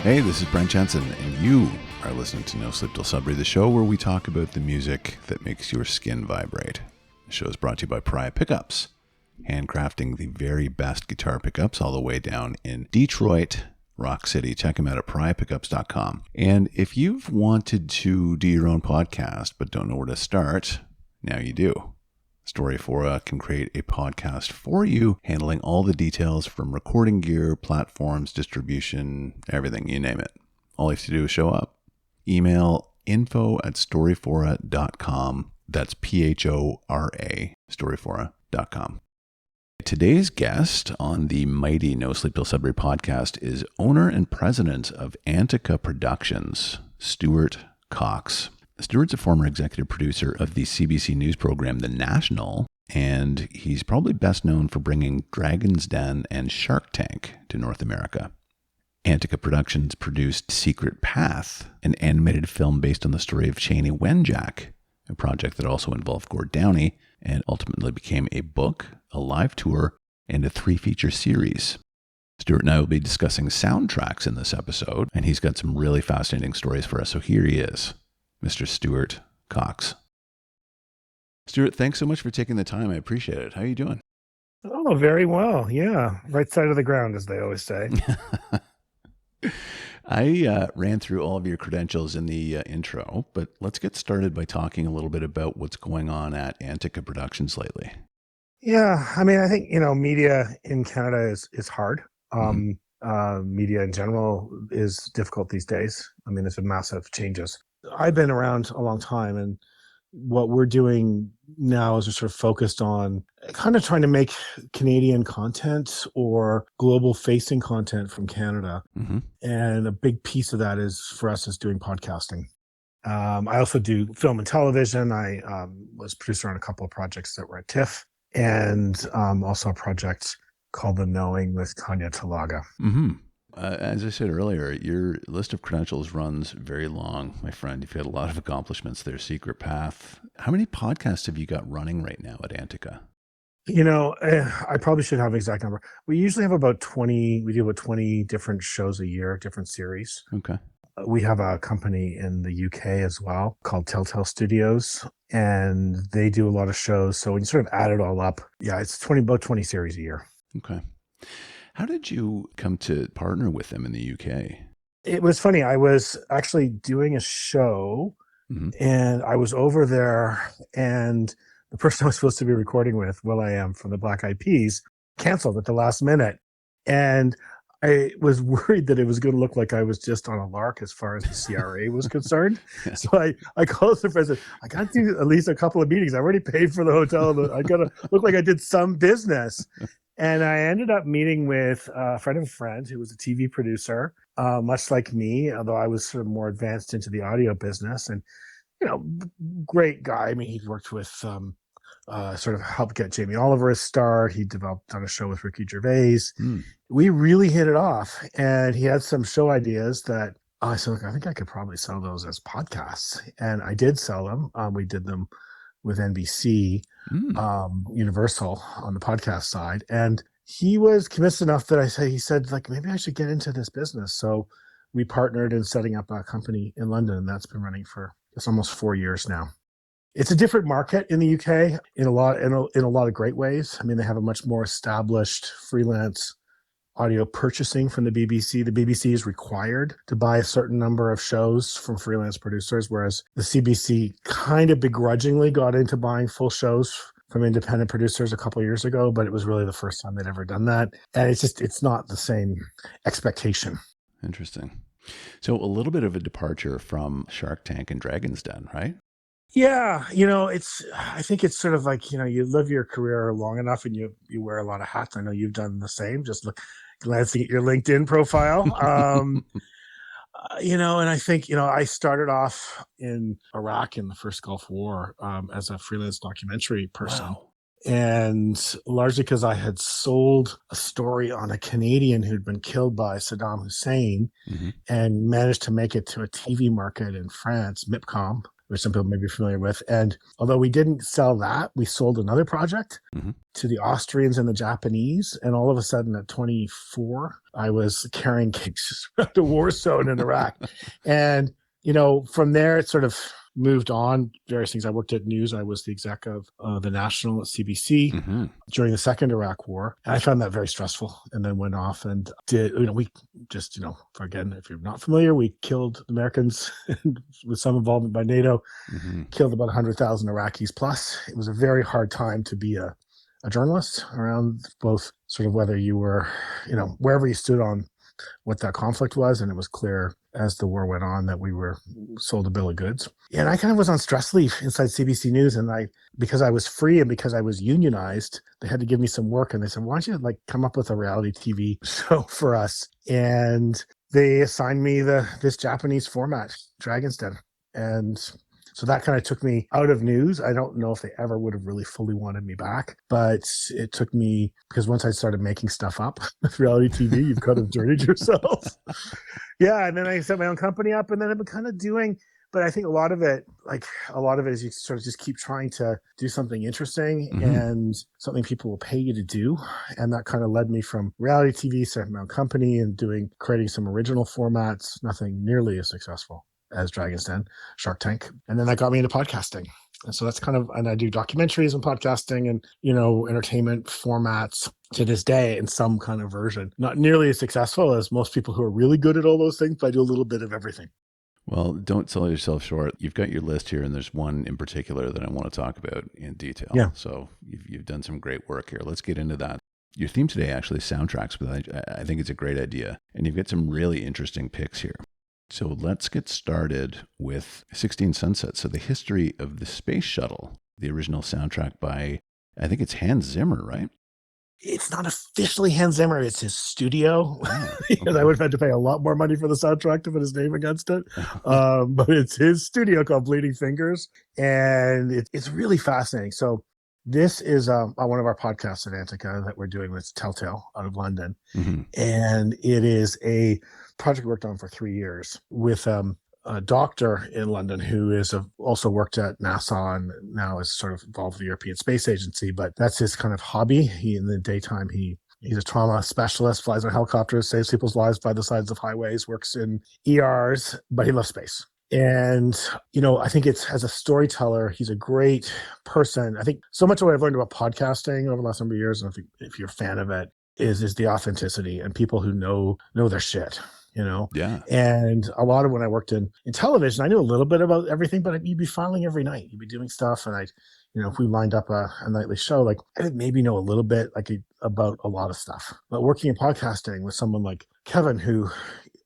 Hey, this is Brent Jensen, and you are listening to No Sleep Till Sudbury, the show where we talk about the music that makes your skin vibrate. The show is brought to you by Pariah Pickups, handcrafting the very best guitar pickups all the way down in Detroit, Rock City. Check them out at pariahpickups.com. And if you've wanted to do your own podcast but don't know where to start, now you do. Storyfora can create a podcast for you, handling all the details from recording gear, platforms, distribution, everything, you name it. All you have to do is show up. Email info@storyfora.com. That's PHORA, storyfora.com. Today's guest on the mighty No Sleep Till Sudbury podcast is owner and president of Antica Productions, Stuart Coxe. Stuart's a former executive producer of the CBC news program, The National, and he's probably best known for bringing Dragon's Den and Shark Tank to North America. Antica Productions produced Secret Path, an animated film based on the story of Cheney Wenjack, a project that also involved Gord Downie and ultimately became a book, a live tour, and a 3-feature series. Stuart and I will be discussing soundtracks in this episode, and he's got some really fascinating stories for us, so here he is. Mr. Stuart Coxe. Stuart, thanks so much for taking the time. I appreciate it. How are you doing? Oh, very well. Yeah. Right side of the ground, as they always say. I ran through all of your credentials in the intro, but let's get started by talking a little bit about what's going on at Antica Productions lately. Yeah. I mean, I think, media in Canada is hard. Media in general is difficult these days. I mean, there's been massive changes. I've been around a long time, and what we're doing now is we're sort of focused on kind of trying to make Canadian content or global facing content from Canada. And a big piece of that is for us is doing podcasting. I also do film and television. I was producer on a couple of projects that were at TIFF, and also a project called The Knowing with Tanya Talaga. As I said earlier, your list of credentials runs very long, my friend. You've had a lot of accomplishments there. Secret Path. How many podcasts have you got running right now at Antica? I probably should have an exact number. We usually have about 20. We do about 20 different shows a year, different series. Okay. We have a company in the UK as well called Telltale Studios, and they do a lot of shows. So when you sort of add it all up, yeah, it's about 20 series a year. Okay. How did you come to partner with them in the UK? It was funny. I was actually doing a show, and I was over there, and the person I was supposed to be recording with, will.i.am from the Black Eyed Peas, canceled at the last minute. And I was worried that it was going to look like I was just on a lark as far as the CRA was concerned. So I called the president. I got to do at least a couple of meetings. I already paid for the hotel, but I got to look like I did some business. And I ended up meeting with a friend of a friend who was a TV producer, much like me, although I was sort of more advanced into the audio business. And, great guy. I mean, he'd worked with, sort of helped get Jamie Oliver a start. He developed on a show with Ricky Gervais. We really hit it off. And he had some show ideas that I said, look, I think I could probably sell those as podcasts. And I did sell them. We did them with NBC, Universal on the podcast side. And he was convinced enough that he said, like, maybe I should get into this business. So we partnered in setting up a company in London, and that's been running for it's almost 4 years now. It's a different market in the UK in a lot of great ways. I mean, they have a much more established freelance audio purchasing from the BBC. The BBC is required to buy a certain number of shows from freelance producers, whereas the CBC kind of begrudgingly got into buying full shows from independent producers a couple of years ago, but it was really the first time they'd ever done that. And it's not the same expectation. Interesting. So a little bit of a departure from Shark Tank and Dragon's Den, right? Yeah, I think it's sort of like, you live your career long enough and you wear a lot of hats. I know you've done the same, just glancing at your LinkedIn profile. And I think, I started off in Iraq in the first Gulf War as a freelance documentary person. Wow. And largely because I had sold a story on a Canadian who'd been killed by Saddam Hussein and managed to make it to a TV market in France, MIPCOM, which some people may be familiar with. And although we didn't sell that, we sold another project to the Austrians and the Japanese. And all of a sudden at 24, I was carrying cakes around a war zone in Iraq. And, from there, it sort of moved on various things. I worked at news. I was the exec of the National at CBC during the second Iraq War. And I found that very stressful, and then went off and did, we just, again, if you're not familiar, we killed Americans with some involvement by NATO, killed about 100,000 Iraqis plus. It was a very hard time to be a journalist around both sort of whether you were, wherever you stood on what that conflict was. And it was clear as the war went on that we were sold a bill of goods. And I kind of was on stress leave inside CBC News. And because I was free and because I was unionized, they had to give me some work. And they said, why don't you come up with a reality TV show for us? And they assigned me this Japanese format, Dragon's Den. And so that kind of took me out of news. I don't know if they ever would have really fully wanted me back, but it took me, because once I started making stuff up with reality TV, you've kind of dirtied yourself. Yeah. And then I set my own company up, and then I've been kind of doing, but I think a lot of it is you sort of just keep trying to do something interesting and something people will pay you to do. And that kind of led me from reality TV, setting my own company and creating some original formats, nothing nearly as successful as Dragon's Den, Shark Tank. And then that got me into podcasting. And so that's and I do documentaries and podcasting and, entertainment formats to this day in some kind of version. Not nearly as successful as most people who are really good at all those things, but I do a little bit of everything. Well, don't sell yourself short. You've got your list here, and there's one in particular that I want to talk about in detail. Yeah. So you've done some great work here. Let's get into that. Your theme today actually is soundtracks, but I think it's a great idea. And you've got some really interesting picks here. So let's get started with 16 Sunsets. So the history of the space shuttle, the original soundtrack by, I think it's Hans Zimmer, right? It's not officially Hans Zimmer. It's his studio. Oh, because okay. I would have had to pay a lot more money for the soundtrack to put his name against it. But it's his studio called Bleeding Fingers. And it's really fascinating. So this is one of our podcasts at Antica that we're doing with Telltale out of London. And it is a project we worked on for 3 years with a doctor in London who is also worked at NASA and now is sort of involved with the European Space Agency. But that's his kind of hobby. In the daytime, he's a trauma specialist, flies on helicopters, saves people's lives by the sides of highways, works in ERs, but he loves space. And, I think as a storyteller, he's a great person. I think so much of what I've learned about podcasting over the last number of years, and I think if you're a fan of it, is the authenticity and people who know their shit. Yeah. And a lot of when I worked in television, I knew a little bit about everything, but you'd be filing every night. You'd be doing stuff. And if we lined up a nightly show, I would maybe know a little bit about a lot of stuff. But working in podcasting with someone like Kevin, who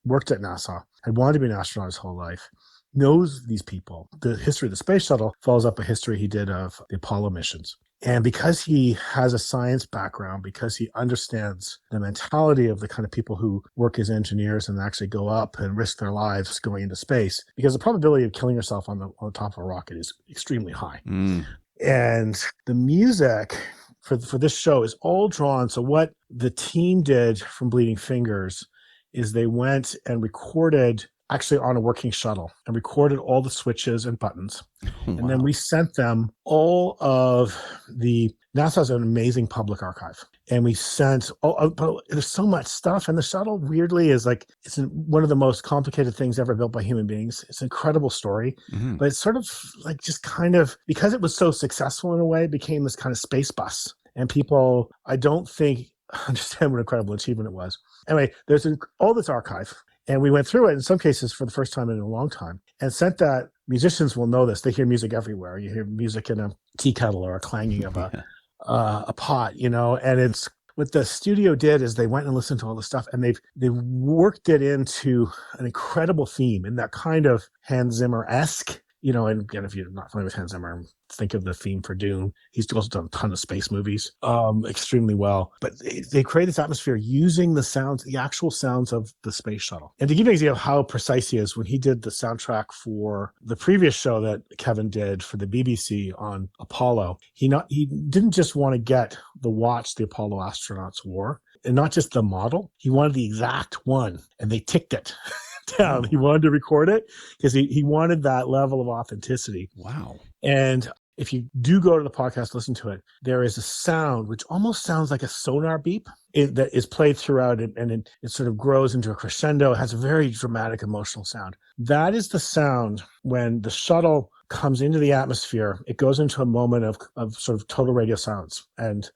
worked at NASA, had wanted to be an astronaut his whole life, knows these people. The history of the space shuttle follows up a history he did of the Apollo missions. And because he has a science background, because he understands the mentality of the kind of people who work as engineers and actually go up and risk their lives going into space, because the probability of killing yourself on the top of a rocket is extremely high. And the music for this show is all drawn. So what the team did from Bleeding Fingers is they went and recorded actually on a working shuttle and recorded all the switches and buttons. Wow. And then we sent them all of NASA has an amazing public archive. And we sent, but there's so much stuff. And the shuttle weirdly is it's one of the most complicated things ever built by human beings. It's an incredible story, but it's sort of just kind of, because it was so successful in a way, became this kind of space bus. And people, I don't think, understand what an incredible achievement it was. Anyway, there's all this archive. And we went through it in some cases for the first time in a long time and sent that. Musicians will know this. They hear music everywhere. You hear music in a tea kettle or a clanging of a pot, and it's what the studio did is they went and listened to all the stuff and they've worked it into an incredible theme in that kind of Hans Zimmer-esque, and again, if you're not familiar with Hans Zimmer, think of the theme for Dune. He's also done a ton of space movies extremely well. But they create this atmosphere using the actual sounds of the space shuttle. And to give you an idea of how precise he is, when he did the soundtrack for the previous show that Kevin did for the BBC on Apollo, he didn't just want to get the watch the Apollo astronauts wore, and not just the model. He wanted the exact one, and they ticked it down. Oh. He wanted to record it because he wanted that level of authenticity. Wow. And if you do go to the podcast, listen to it, there is a sound which almost sounds like a sonar beep that is played throughout it, and it sort of grows into a crescendo. It has a very dramatic, emotional sound. That is the sound when the shuttle comes into the atmosphere. It goes into a moment of sort of total radio silence, and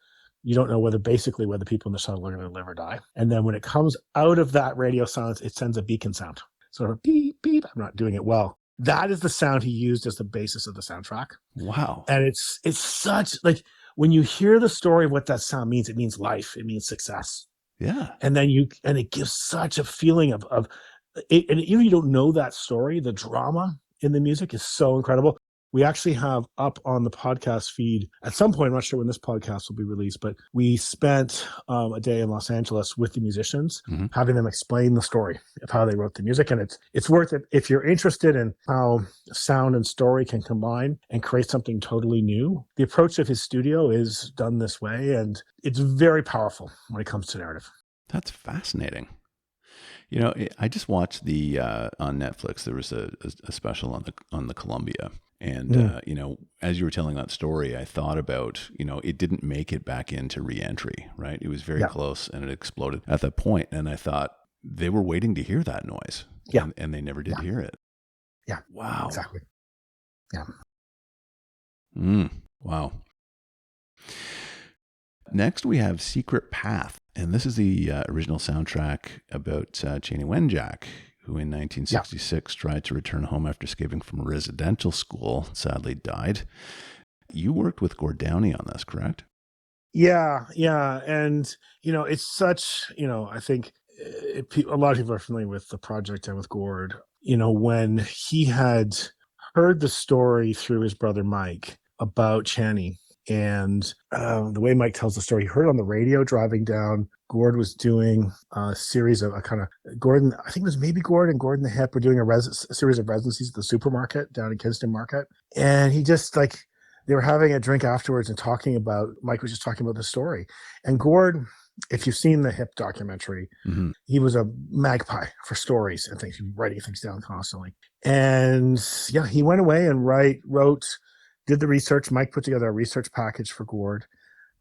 you don't know whether people in the shuttle are going to live or die. And then when it comes out of that radio silence, it sends a beacon sound. Sort of beep, beep. I'm not doing it well. That is the sound he used as the basis of the soundtrack. Wow. And it's such, like, when you hear the story of what that sound means, it means life, it means success. Yeah. And then it gives such a feeling of it. And even if you don't know that story, the drama in the music is so incredible. We actually have up on the podcast feed at some point, I'm not sure when this podcast will be released, but we spent a day in Los Angeles with the musicians, having them explain the story of how they wrote the music. And it's worth it if you're interested in how sound and story can combine and create something totally new. The approach of his studio is done this way, and it's very powerful when it comes to narrative. That's fascinating. I just watched on Netflix, there was a special on the Columbia. And, as you were telling that story, I thought about, it didn't make it back into re-entry, right? It was very close and it exploded at that point. And I thought they were waiting to hear that noise. Yeah. And they never did hear it. Yeah. Wow. Exactly. Yeah. Wow. Next, we have Secret Path. And this is the original soundtrack about Cheney Wenjack, who in 1966 tried to return home after escaping from a residential school, sadly died. You worked with Gord Downie on this, correct? Yeah. And, it's such, I think a lot of people are familiar with the project and with Gord. When he had heard the story through his brother Mike about Chaney, and the way Mike tells the story, he heard it on the radio driving down. Gord was doing a series of Gordon, I think it was maybe Gord and Gordon the Hip were doing a series of residencies at the supermarket down in Kingston Market. And he just they were having a drink afterwards and Mike was just talking about the story. And Gord, if you've seen the Hip documentary, he was a magpie for stories and things. He was writing things down constantly. And he went away and wrote, did the research. Mike put together a research package for Gord.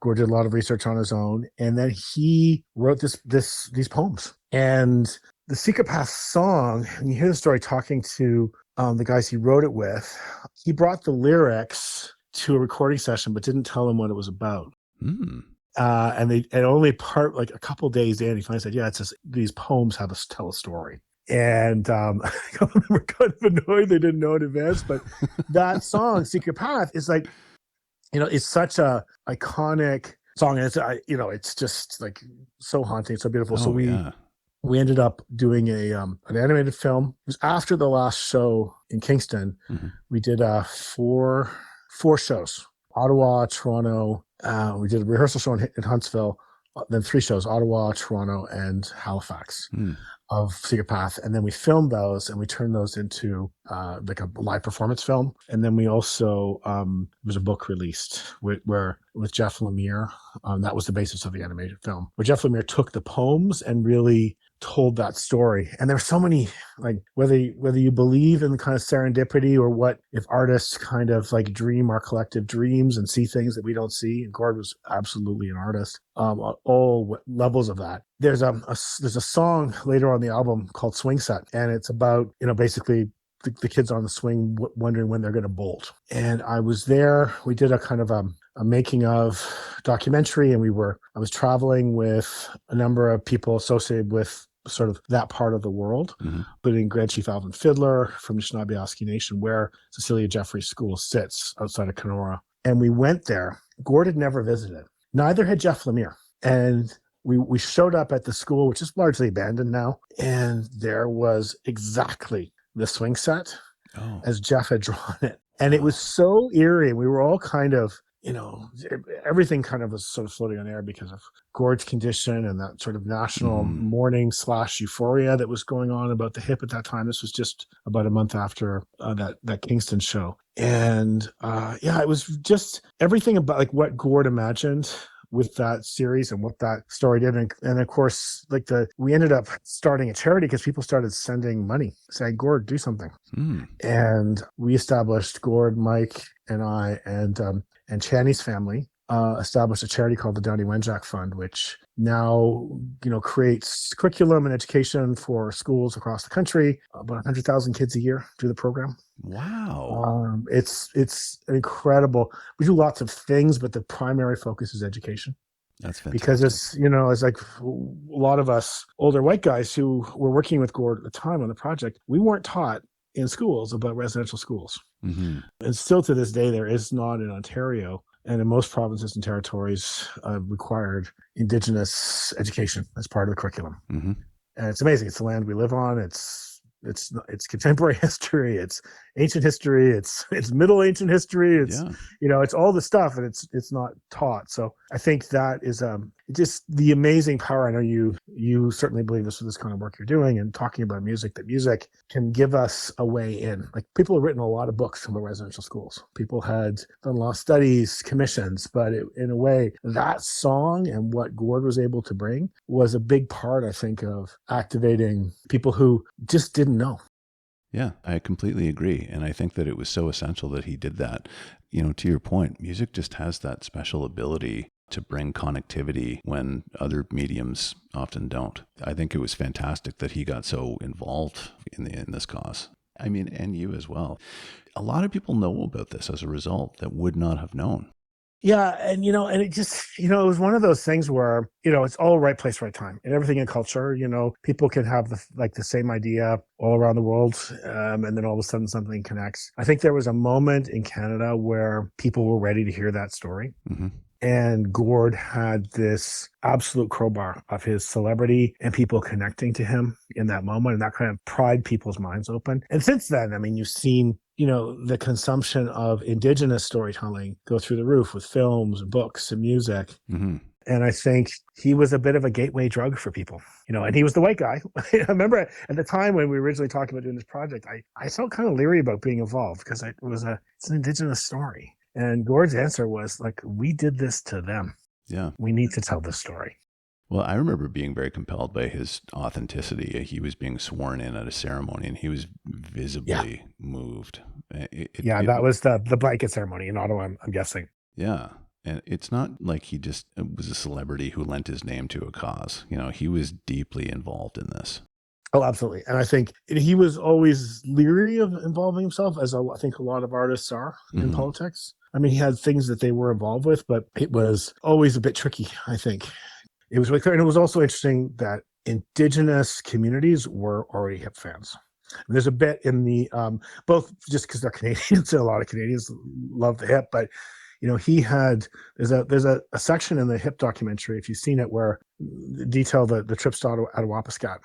Gord did a lot of research on his own, and then he wrote these poems. And the Secret Path song, when you hear the story talking to the guys he wrote it with, he brought the lyrics to a recording session, but didn't tell them what it was about. And only a couple days in, he finally said, "Yeah, it's just, these poems have tell a story." And they were kind of annoyed they didn't know in advance, but that song, Secret Path, is it's such a iconic song, and it's just so haunting, so beautiful. So we ended up doing an animated film. It was after the last show in Kingston. We did 4 shows: Ottawa, Toronto. We did a rehearsal show in Huntsville, then 3 shows: Ottawa, Toronto, and Halifax. Of Secret Path, and then we filmed those and we turned those into a live performance film. And then we also there was a book released with Jeff Lemire. That was the basis of the animated film, where Jeff Lemire took the poems and really told that story. And there were so many, whether you believe in the kind of serendipity or what if artists kind of dream our collective dreams and see things that we don't see. And Gord was absolutely an artist on all levels of that. There's a song later on the album called Swing Set, and it's about basically the kids on the swing wondering when they're going to bolt. And I was there. We did a kind of a making of documentary, and I was traveling with a number of people associated with sort of that part of the world, including Grand Chief Alvin Fiddler from the Anishinaabe Nation, where Cecilia Jeffrey's school sits outside of Kenora. And we went there. Gord had never visited. Neither had Jeff Lemire. And we showed up at the school, which is largely abandoned now, and there was exactly the swing set as Jeff had drawn it. And it was so eerie. We were all kind of, everything kind of was sort of floating on air because of Gord's condition and that sort of national mourning / euphoria that was going on about the Hip at that time. This was just about a month after that Kingston show. And it was just everything about what Gord imagined with that series and what that story did. And of course, like we ended up starting a charity because people started sending money saying, Gord, do something. And we established, Gord, Mike, and I, and Channy's family established a charity called the Downie Wenjack Fund, which now, creates curriculum and education for schools across the country. About 100,000 kids a year do the program. Wow. It's incredible. We do lots of things, but the primary focus is education. That's fantastic. Because it's like a lot of us older white guys who were working with Gord at the time on the project, we weren't taught in schools about residential schools. And still to this day, there is not in Ontario and in most provinces and territories required Indigenous education as part of the curriculum. And it's amazing. It's the land we live on. It's contemporary history. It's ancient history. It's middle ancient history. It's it's all the stuff, and it's not taught. So I think that is just the amazing power. I know you certainly believe this with this kind of work you're doing and talking about music. That music can give us a way in. Like, people have written a lot of books about residential schools. People had done law studies, commissions, but in a way, that song and what Gord was able to bring was a big part, I think, of activating people who just didn't know. Yeah, I completely agree. And I think that it was so essential that he did that. To your point, music just has that special ability to bring connectivity when other mediums often don't. I think it was fantastic that he got so involved in this cause. I mean, and you as well. A lot of people know about this as a result that would not have known. Yeah. And, and it just, it was one of those things where, it's all right place, right time, and everything in culture. People can have the same idea all around the world. And then all of a sudden something connects. I think there was a moment in Canada where people were ready to hear that story. And Gord had this absolute crowbar of his celebrity and people connecting to him in that moment. And that kind of pried people's minds open. And since then, I mean, you've seen, the consumption of Indigenous storytelling go through the roof with films and books and music. And I think he was a bit of a gateway drug for people, and he was the white guy. I remember at the time when we originally talked about doing this project, I felt kind of leery about being involved because it's an Indigenous story. And Gord's answer was like, we did this to them. Yeah. We need to tell this story. Well, I remember being very compelled by his authenticity. He was being sworn in at a ceremony and he was visibly moved. That was the blanket ceremony in Ottawa, I'm guessing. Yeah. And it's not like he just was a celebrity who lent his name to a cause. He was deeply involved in this. Oh, absolutely. And I think he was always leery of involving himself, as I think a lot of artists are in politics. I mean, he had things that they were involved with, but it was always a bit tricky, I think. It was really clear. And it was also interesting that Indigenous communities were already hip fans. And there's a bit in the, both just because they're Canadians, and a lot of Canadians love the hip, but there's a section in the hip documentary, if you've seen it, where detail the trips to Attawapiskat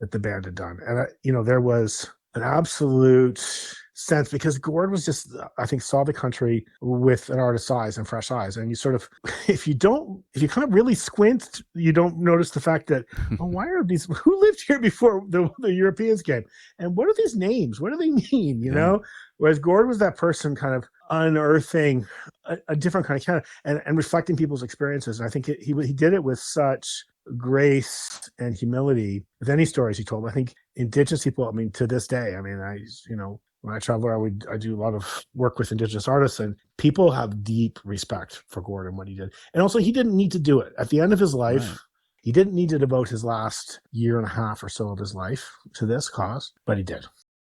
that the band had done. And, there was an absolute sense, because Gord was just, I think, saw the country with an artist's eyes and fresh eyes. And you sort of, if you kind of really squint, you don't notice the fact that, why are who lived here before the Europeans came? And what are these names? What do they mean? You know? Whereas Gord was that person kind of unearthing a different kind of Canada and reflecting people's experiences. And I think he did it with such grace and humility with any stories he told. I think Indigenous people, I mean, to this day, I mean, when I travel, I do a lot of work with Indigenous artists, and people have deep respect for Gord and what he did. And also, he didn't need to do it. At the end of his life, he didn't need to devote his last year and a half or so of his life to this cause, but he did.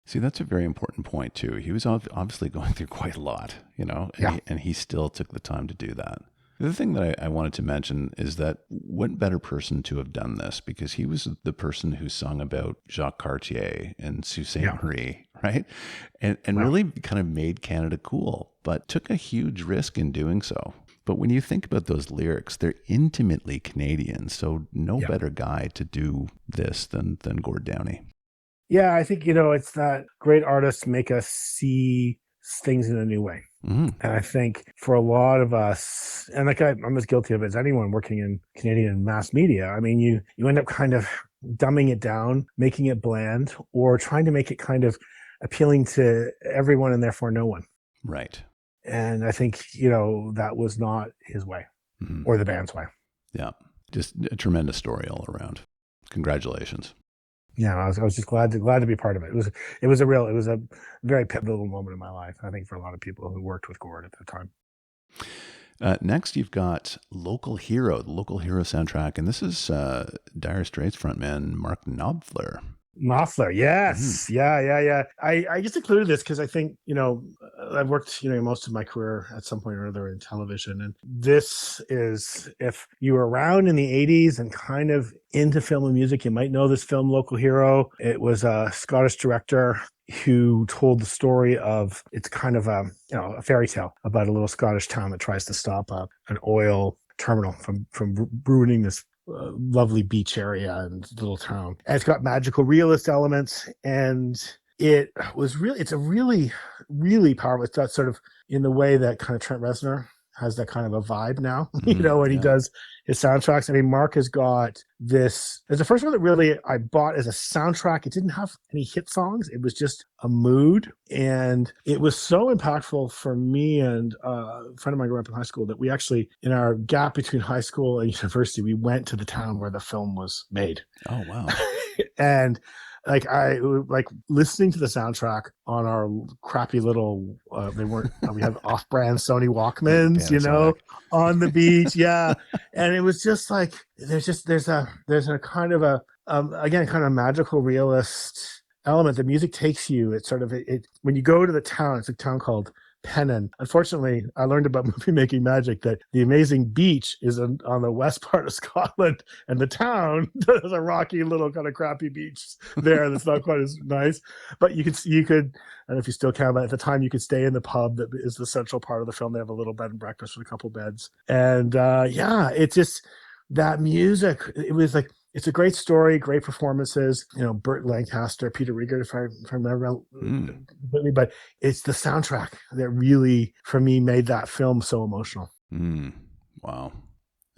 See, that's a very important point, too. He was obviously going through quite a lot, and he still took the time to do that. The other thing that I wanted to mention is that what better person to have done this, because he was the person who sung about Jacques Cartier and Sault Ste. Marie, right? And really kind of made Canada cool, but took a huge risk in doing so. But when you think about those lyrics, they're intimately Canadian, so no better guy to do this than Gord Downie. Yeah, I think, it's that great artists make us see things in a new way. And I think for a lot of us, and like I'm as guilty of it as anyone working in Canadian mass media, I mean, you end up kind of dumbing it down, making it bland, or trying to make it kind of appealing to everyone and therefore no one. Right. And I think, that was not his way. or the band's way. Yeah. Just a tremendous story all around. Congratulations. Yeah, I was just glad to be part of it. It was a very pivotal moment in my life, I think, for a lot of people who worked with Gord at the time. Next, you've got the Local Hero soundtrack, and this is Dire Straits frontman Mark Knopfler. Knopfler, yes. Yeah. I just included this because I think, I've worked, most of my career at some point or other in television. And this is, if you were around in the 80s and kind of into film and music, you might know this film, Local Hero. It was a Scottish director who told the story of, it's kind of a fairy tale about a little Scottish town that tries to stop an oil terminal from ruining this lovely beach area and little town. And it's got magical realist elements, and it's a really, really powerful. It's got sort of in the way that kind of Trent Reznor has that kind of a vibe now, when he does his soundtracks. I mean, Mark has got this. It's the first one that really I bought as a soundtrack. It didn't have any hit songs. It was just a mood. And it was so impactful for me and a friend of mine grew up in high school that we actually, in our gap between high school and university, we went to the town where the film was made. Oh, wow. And I listening to the soundtrack on our crappy little we have off-brand Sony Walkmans, on the beach. Yeah. And it was just like, there's a kind of a again, kind of magical realist element. The music takes you. It's sort of when you go to the town, it's a town called Pennon. Unfortunately, I learned about movie making magic that the amazing beach is on the west part of Scotland, and the town there's a rocky little kind of crappy beach there that's not quite as nice. But you could, I don't know if you still can, but at the time you could stay in the pub that is the central part of the film. They have a little bed and breakfast with a couple beds, and it's just that music. It was like, it's a great story, great performances. Burt Lancaster, Peter Riegert, if I remember completely. But it's the soundtrack that really, for me, made that film so emotional. Wow,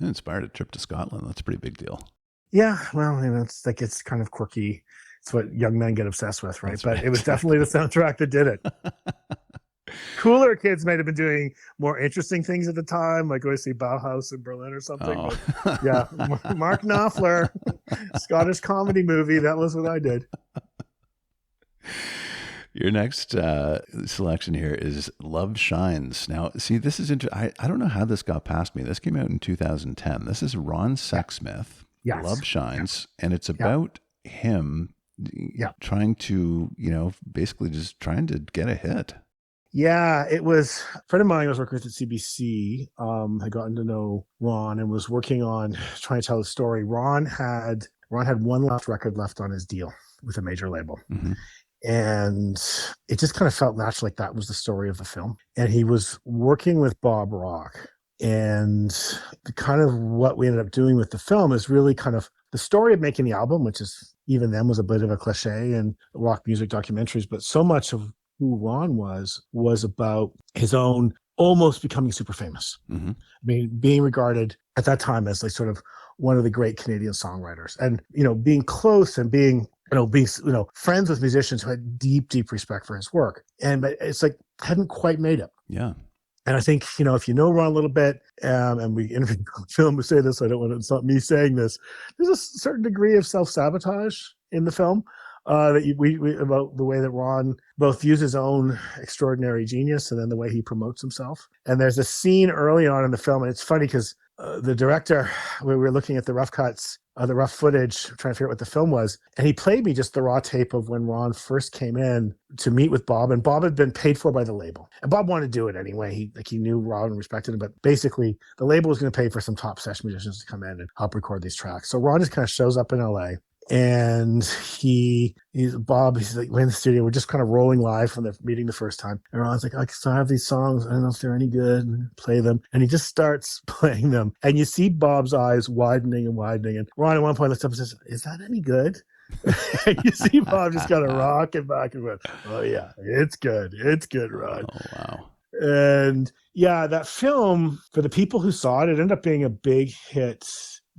it inspired a trip to Scotland. That's a pretty big deal. Yeah, well, it's kind of quirky. It's what young men get obsessed with, right? But it was definitely the soundtrack that did it. Cooler kids might have been doing more interesting things at the time, like going to see Bauhaus in Berlin or something. Oh. But yeah, Mark Knopfler, Scottish comedy movie. That was what I did. Your next selection here is Love Shines. Now, see, this is interesting. I don't know how this got past me. This came out in 2010. This is Ron Sexsmith, Yes. Love Shines, and it's about him trying to, basically just trying to get a hit. Yeah, it was a friend of mine I was working with at CBC, had gotten to know Ron and was working on trying to tell the story. Ron had one last record left on his deal with a major label. Mm-hmm. And it just kind of felt natural, like that was the story of the film. And he was working with Bob Rock. And the kind of what we ended up doing with the film is really kind of the story of making the album, which is even then was a bit of a cliche in rock music documentaries, but so much of who Ron was about his own almost becoming super famous. Mm-hmm. I mean, being regarded at that time as like sort of one of the great Canadian songwriters, and being close and being friends with musicians who had deep respect for his work, but it's like hadn't quite made it. Yeah. And I think, if you know Ron a little bit, and we interviewed on film to say this, it's not me saying this, there's a certain degree of self-sabotage in the film. That we about the way that Ron both views his own extraordinary genius and then the way he promotes himself. And there's a scene early on in the film, and it's funny because the director, we were looking at the rough cuts, the rough footage, trying to figure out what the film was, and he played me just the raw tape of when Ron first came in to meet with Bob, and Bob had been paid for by the label, and Bob wanted to do it anyway. He knew Ron and respected him, but basically the label was going to pay for some top session musicians to come in and help record these tracks. So Ron just kind of shows up in LA. And he's like, we're in the studio, we're just kind of rolling live from the meeting the first time. And Ron's like, so I have these songs, I don't know if they're any good, play them. And he just starts playing them. And you see Bob's eyes widening. And Ron at one point looks up and says, is that any good? And you see Bob just kind of rocking back and went, oh yeah, it's good, Ron. Oh, wow. And yeah, that film, for the people who saw it, it ended up being a big hit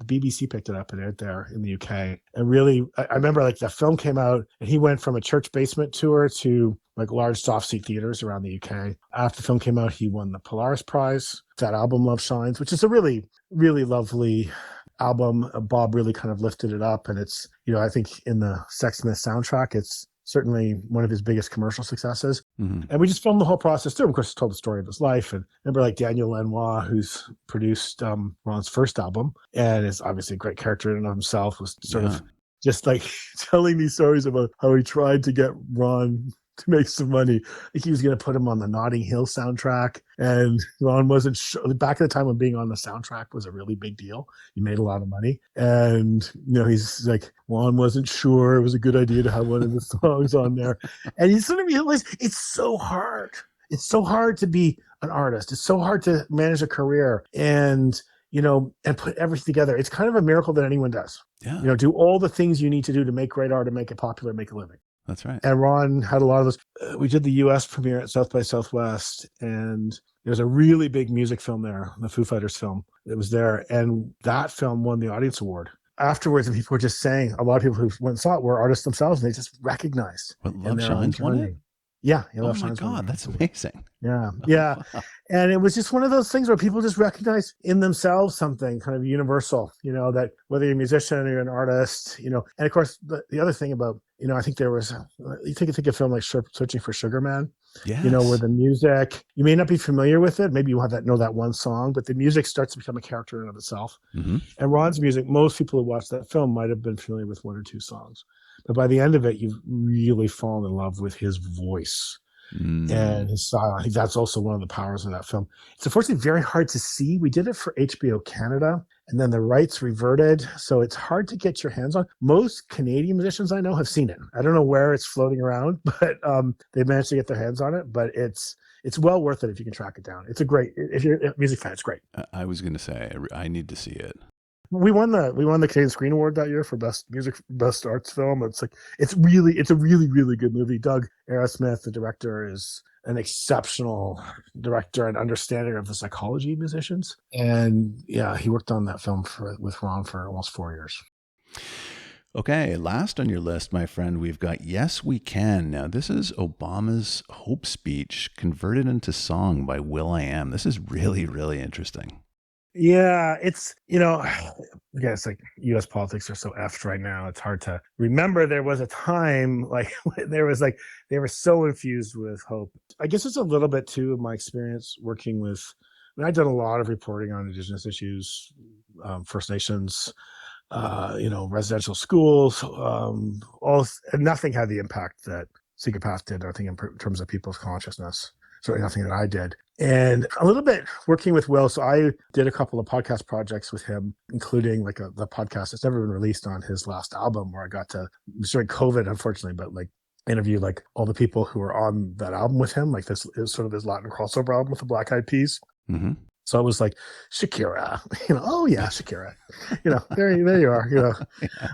the BBC picked it up and aired there in the UK. And really, I remember like the film came out and he went from a church basement tour to like large soft seat theaters around the UK. After the film came out, he won the Polaris Prize. That album, Love Shines, which is a really, really lovely album. Bob really kind of lifted it up. And it's, you know, I think in the Sexsmith soundtrack, it's certainly one of his biggest commercial successes. Mm-hmm. And we just filmed the whole process through. Of course, told the story of his life. And remember like Daniel Lanois, who's produced Ron's first album and is obviously a great character in and of himself, was sort of just like telling these stories about how he tried to get Ron to make some money. Like he was going to put him on the Notting Hill soundtrack, and Ron wasn't sure. Back at the time when being on the soundtrack was a really big deal. He made a lot of money, and you know he's like, Ron wasn't sure it was a good idea to have one of the songs on there, and you sort of realize it's so hard. It's so hard to be an artist. It's so hard to manage a career, and you know, and put everything together. It's kind of a miracle that anyone does. Yeah. You know, do all the things you need to do to make great art and make it popular, make a living. That's right. And Ron had a lot of those. We did the US premiere at South by Southwest, and there was a really big music film there, the Foo Fighters film that was there. And that film won the audience award. Afterwards, and people were just saying, a lot of people who went and saw it were artists themselves, and they just recognized. What, Love Shines won it? Yeah. Oh my God, that's amazing. Yeah. Yeah. And it was just one of those things where people just recognize in themselves something kind of universal, you know, that whether you're a musician or you're an artist, you know, and of course, the other thing about, you know, I think there was, you think a film like Searching for Sugar Man, yes. You know, where the music, you may not be familiar with it. Maybe you have know that one song, but the music starts to become a character in and of itself. Mm-hmm. And Ron's music, most people who watched that film might have been familiar with one or two songs. But by the end of it, you've really fallen in love with his voice and his style. I think that's also one of the powers of that film. It's unfortunately very hard to see. We did it for HBO Canada, and then the rights reverted. So it's hard to get your hands on. Most Canadian musicians I know have seen it. I don't know where it's floating around, but they managed to get their hands on it. But it's well worth it if you can track it down. It's a great, if you're a music fan, it's great. I was going to say, I need to see it. We won the Canadian Screen Award that year for best arts film. It's a really, really good movie. Doug Aerosmith, the director, is an exceptional director and understanding of the psychology of musicians. And yeah, he worked on that film with Ron for almost 4 years. Okay, last on your list, my friend, we've got Yes We Can. Now, this is Obama's Hope speech converted into song by will.i.am. This is really, really interesting. Yeah, it's, you know, again, it's like U.S. politics are so effed right now. It's hard to remember. There was a time like they were so infused with hope. I guess it's a little bit too of my experience working with, I've done a lot of reporting on Indigenous issues, First Nations, you know, residential schools, and nothing had the impact that Secret Path did, I think, in terms of people's consciousness. Certainly nothing that I did. And a little bit working with Will. So I did a couple of podcast projects with him, including like the podcast that's never been released on his last album, where I got to, during COVID, unfortunately, but like interview like all the people who were on that album with him. Like this is sort of his Latin crossover album with the Black Eyed Peas. Mm-hmm. So I was like, Shakira, you know, oh yeah, Shakira, you know, there you are, you know.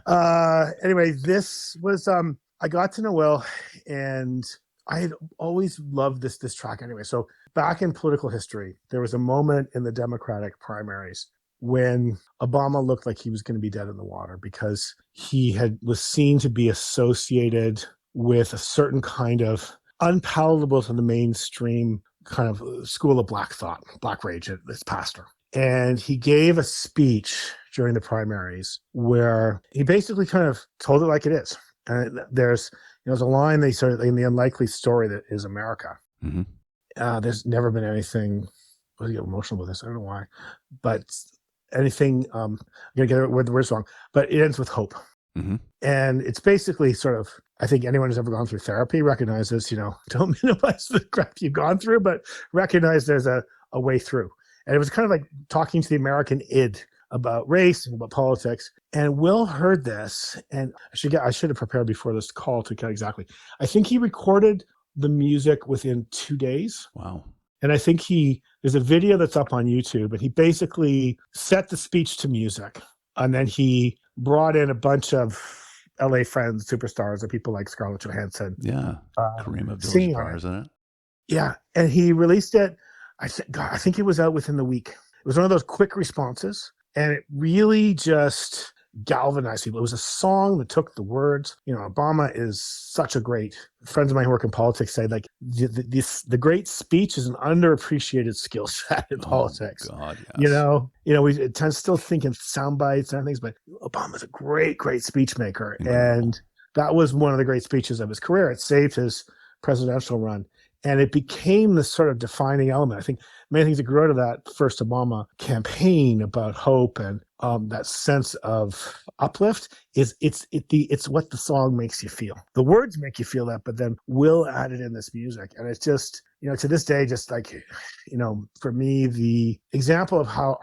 Yeah. Anyway, this was, I got to know Will, and I had always loved this track anyway. So back in political history, there was a moment in the Democratic primaries when Obama looked like he was going to be dead in the water because he was seen to be associated with a certain kind of unpalatable to the mainstream kind of school of black thought, black rage, this pastor. And he gave a speech during the primaries where he basically kind of told it like it is. And there's a line they sort of in the unlikely story that is America. Mm-hmm. There's never been anything. I get emotional with this. I don't know why, but anything. I'm gonna get the words wrong, but it ends with hope. Mm-hmm. And it's basically sort of. I think anyone who's ever gone through therapy recognizes, you know, don't minimize the crap you've gone through, but recognize there's a way through. And it was kind of like talking to the American id about race and about politics. And Will heard this, and I should have prepared before this call to get exactly. I think he recorded the music within 2 days. Wow. And I think there's a video that's up on YouTube, and he basically set the speech to music. And then he brought in a bunch of LA friends, superstars, and people like Scarlett Johansson. Yeah. Kareem Abdul-Jabbar, isn't it? Yeah. And he released it. I think it was out within the week. It was one of those quick responses. And it really just galvanized people. It was a song that took the words. Obama is such a great, friends of mine who work in politics say, like, the great speech is an underappreciated skill set in politics. God, yes. We tend to still think in sound bites and things, but Obama's a great, great speech maker. Incredible. And that was one of the great speeches of his career. It saved his presidential run. And it became this sort of defining element. I think many things that grew out of that first Obama campaign about hope and that sense of uplift it's what the song makes you feel. The words make you feel that, but then Will added in this music. And it's just, to this day, just like, for me, the example of how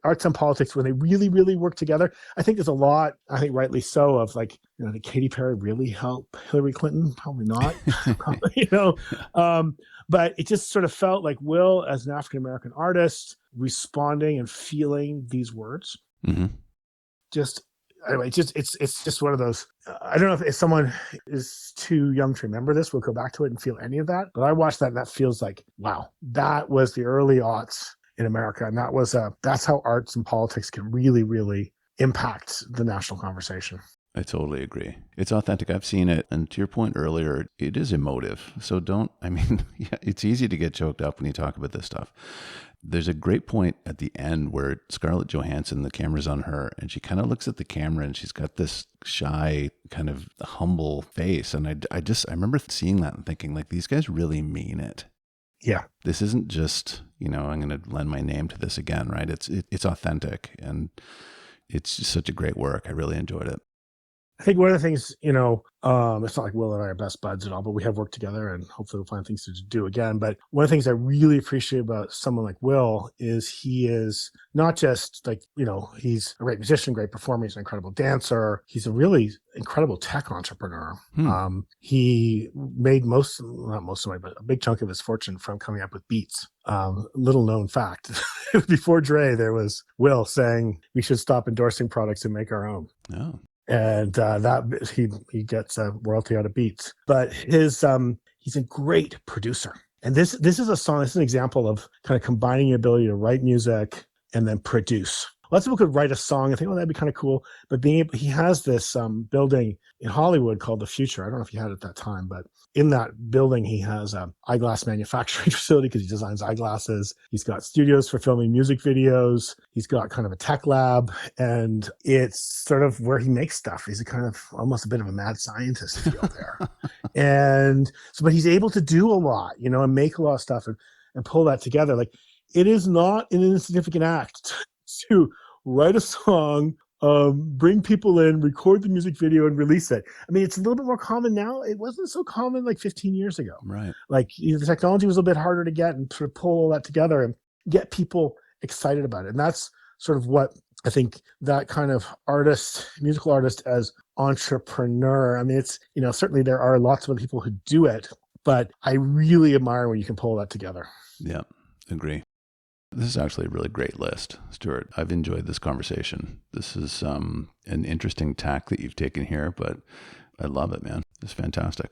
arts and politics, when they really, really work together, I think there's a lot, I think rightly so, of like, did Katy Perry really help Hillary Clinton? Probably not. But it just sort of felt like Will, as an African-American artist, responding and feeling these words. Mm-hmm. Anyway, it's just one of those. I don't know if someone is too young to remember this, we'll go back to it and feel any of that. But I watched that and that feels like, wow, that was the early aughts in America. And that's how arts and politics can really, really impact the national conversation. I totally agree. It's authentic. I've seen it. And to your point earlier, it is emotive. So it's easy to get choked up when you talk about this stuff. There's a great point at the end where Scarlett Johansson, the camera's on her, and she kind of looks at the camera and she's got this shy, kind of humble face. And I remember seeing that and thinking, like, these guys really mean it. Yeah. This isn't just, I'm going to lend my name to this again, right? It's authentic, and it's just such a great work. I really enjoyed it. I think one of the things, it's not like Will and I are best buds at all, but we have worked together and hopefully we'll find things to do again. But one of the things I really appreciate about someone like Will is he is not just like, he's a great musician, great performer, he's an incredible dancer. He's a really incredible tech entrepreneur. He made not most of my, but a big chunk of his fortune from coming up with beats. Little known fact, before Dre, there was Will saying we should stop endorsing products and make our own. Oh. And that he gets a royalty out of beats. But he's a great producer. And this is a song, this is an example of kind of combining your ability to write music and then produce. Lots of people could write a song and think, that'd be kind of cool. But he has this building in Hollywood called The Future. I don't know if he had it at that time, but in that building, he has an eyeglass manufacturing facility because he designs eyeglasses. He's got studios for filming music videos. He's got kind of a tech lab, and it's sort of where he makes stuff. He's a kind of almost a bit of a mad scientist, if you will, there. And so, but he's able to do a lot, and make a lot of stuff and pull that together. Like, it is not an insignificant act to write a song, bring people in, record the music video, and release it. I mean, it's a little bit more common now. It wasn't so common like 15 years ago. Right. Like, the technology was a little bit harder to get and sort of pull all that together and get people excited about it. And that's sort of what I think that kind of musical artist as entrepreneur. I mean, it's, certainly there are lots of other people who do it, but I really admire when you can pull that together. Yeah, agree. This is actually a really great list, Stuart. I've enjoyed this conversation. This is an interesting tack that you've taken here, but I love it, man. It's fantastic.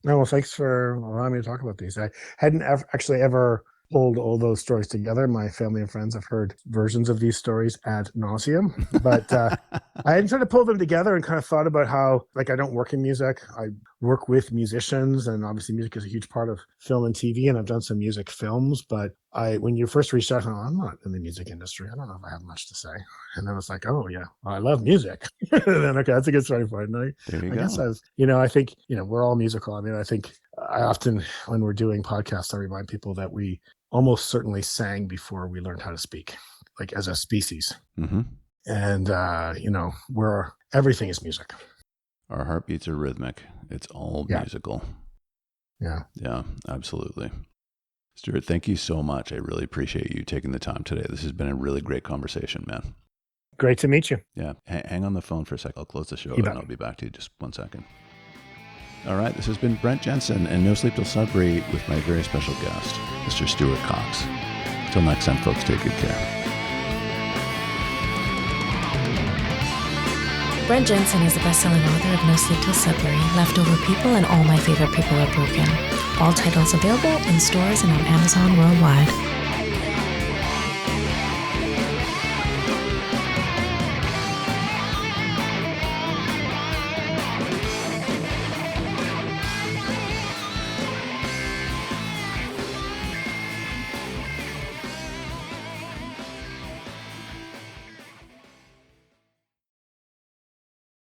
No, well, thanks for allowing me to talk about these. I hadn't actually ever pulled all those stories together. My family and friends have heard versions of these stories ad nauseum, but I hadn't tried to pull them together and kind of thought about how, like, I don't work in music. I work with musicians, and obviously music is a huge part of film and TV, and I've done some music films, but when you first reached out, I thought, I'm not in the music industry. I don't know if I have much to say. And then it's like, oh yeah, I love music. And then, okay, that's a good starting point. And I guess I think, we're all musical. I mean, I think I often, when we're doing podcasts, I remind people that we almost certainly sang before we learned how to speak, like as a species. Mm-hmm. And, everything is music. Our heartbeats are rhythmic. It's all musical. Yeah. Yeah, absolutely. Stuart, thank you so much. I really appreciate you taking the time today. This has been a really great conversation, man. Great to meet you. Yeah. Hang on the phone for a second. I'll close the show and I'll be back to you just 1 second. All right. This has been Brent Jensen and No Sleep Till Sudbury with my very special guest, Mr. Stuart Coxe. Till next time, folks, take good care. Brent Jensen is the best-selling author of No Sleep Till Sudbury, Leftover People, and All My Favorite People Are Broken. All titles available in stores and on Amazon worldwide.